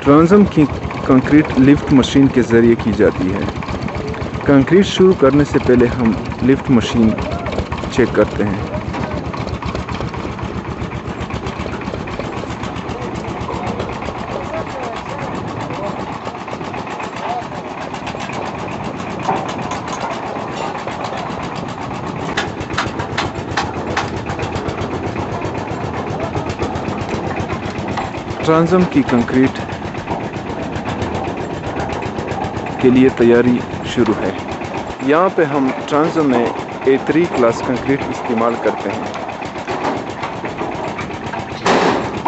Transom की concrete lift machine के ज़रिए की जाती है। कंक्रीट शुरू करने से पहले हम लिफ्ट मशीन चेक करते हैं। ट्रांसम की कंक्रीट के लिए तैयारी शुरू है। यहाँ पे हम ट्रांसम में A3 क्लास कंक्रीट इस्तेमाल करते हैं।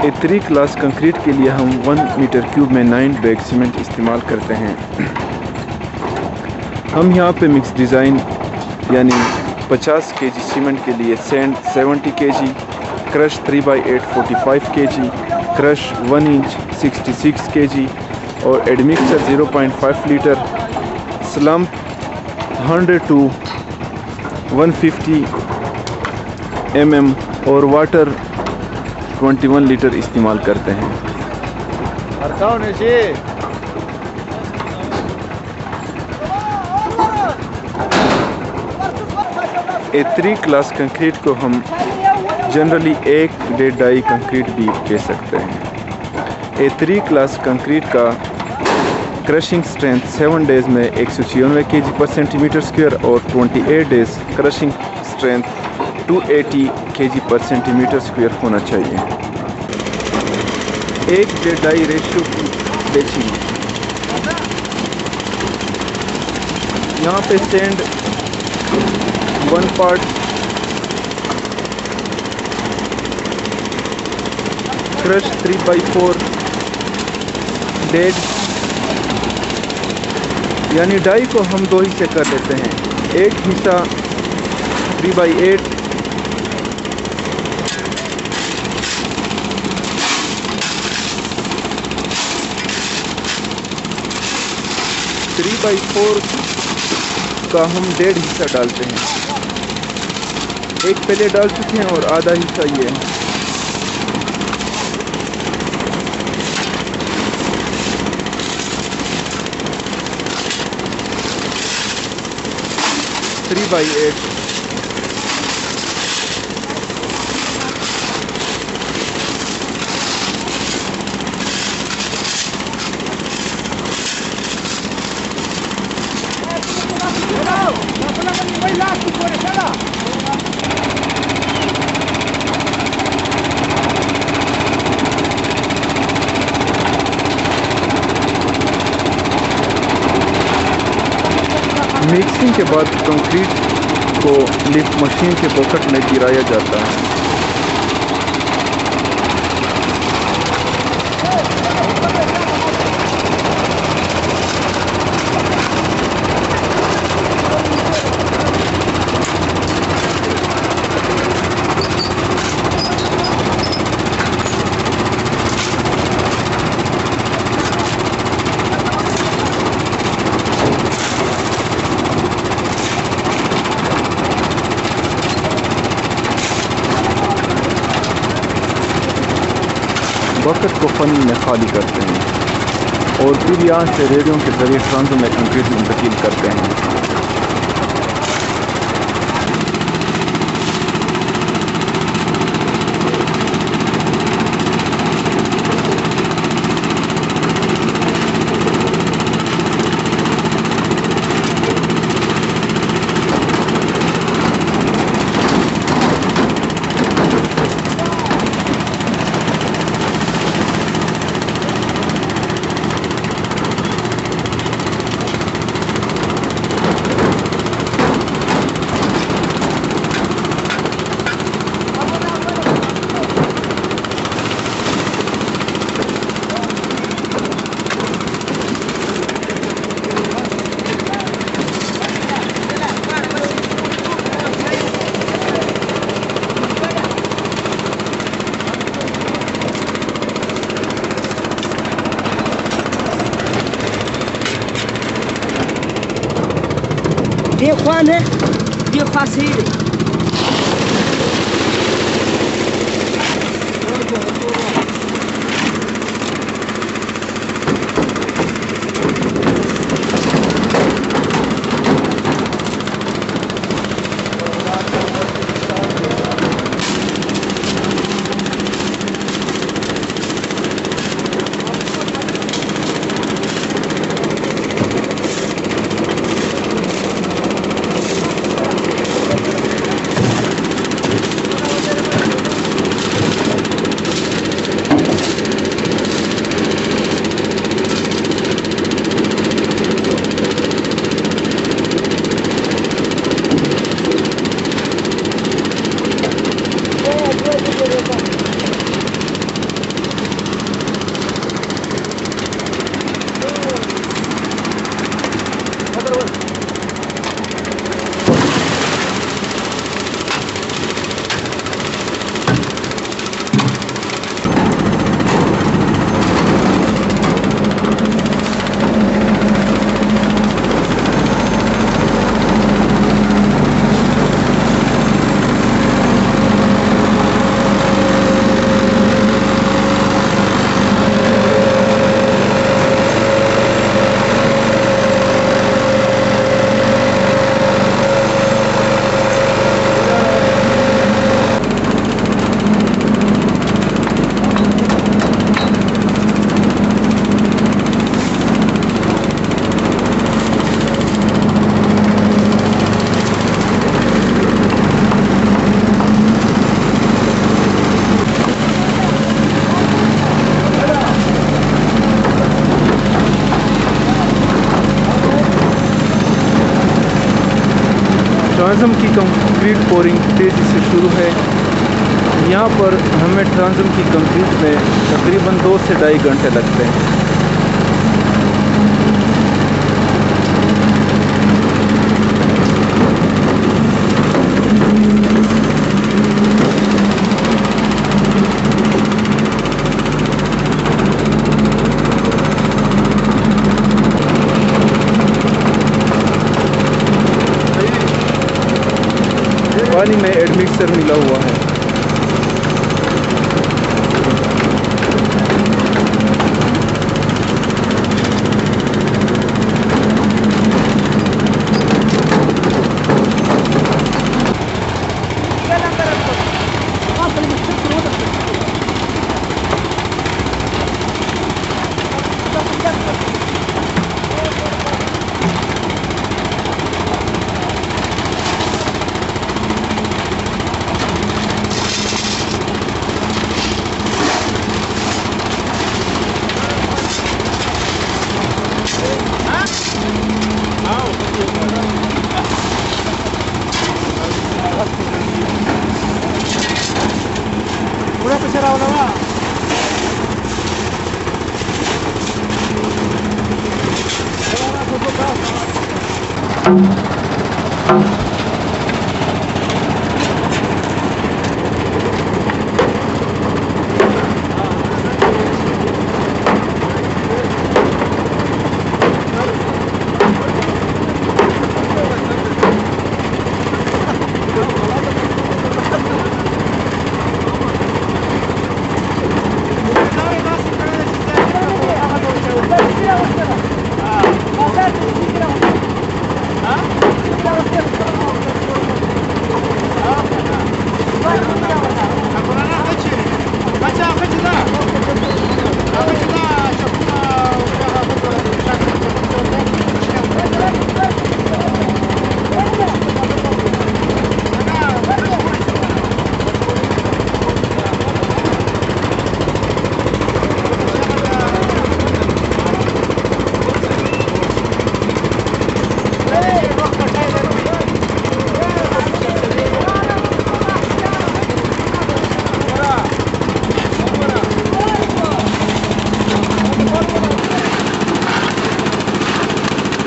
A3 क्लास कंक्रीट के लिए हम 1 मीटर क्यूब में 9 बैग सीमेंट इस्तेमाल करते हैं। हम यहाँ पे मिक्स डिज़ाइन यानी 50 kg सीमेंट के लिए sand 70 kg, crush 3/8 45 kg, crush 1 inch 66 kg और admixture 0.5 litre, slump 100 to 150 mm और वाटर 21 लीटर इस्तेमाल करते हैं। A3 क्लास कंक्रीट को हम जनरली 1.5 डाई कंक्रीट भी कह सकते हैं। A3 क्लास कंक्रीट का क्रशिंग स्ट्रेंथ 7 डेज़ में 196 kg पर सेंटीमीटर स्क्वायर और 28 डेज़ क्रशिंग स्ट्रेंथ 280 kg पर सेंटीमीटर स्क्वायर होना चाहिए। 1:2 रेशियो की बेचिंग। यहाँ पे सैंड 1 पार्ट, क्रश 3/4 डेड, यानी डाई को हम 2 हिस्से कर लेते हैं। एक हिस्सा 3/8 3/4 का हम डेढ़ हिस्सा डालते हैं। एक पहले डाल चुके हैं और आधा हिस्सा ये है। थ्री बाई 8 मिक्सिंग के बाद कंक्रीट को लिफ्ट मशीन के बकेट में गिराया जाता है। बकेट को फनी में खाली करते हैं और फिर यहाँ से रेडियो के जरिए ट्रांसम में कंक्रीट मुंतकिल करते हैं। Dia Juan, dia Facile. Transom की कंक्रीट पोरिंग तेज़ी से शुरू है। यहाँ पर हमें ट्रांसम की कंक्रीट में तकरीबन 2 से 2.5 घंटे लगते हैं। पानी में एडमिक्सर मिला हुआ है।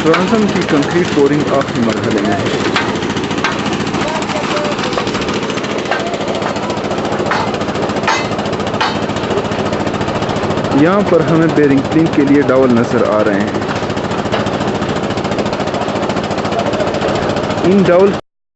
ट्रांसम की कंक्रीट पोरिंग आखिरी मरहले में है। यहाँ पर हमें बेरिंग क्लीन के लिए डॉवल नज़र आ रहे हैं। इन डॉवल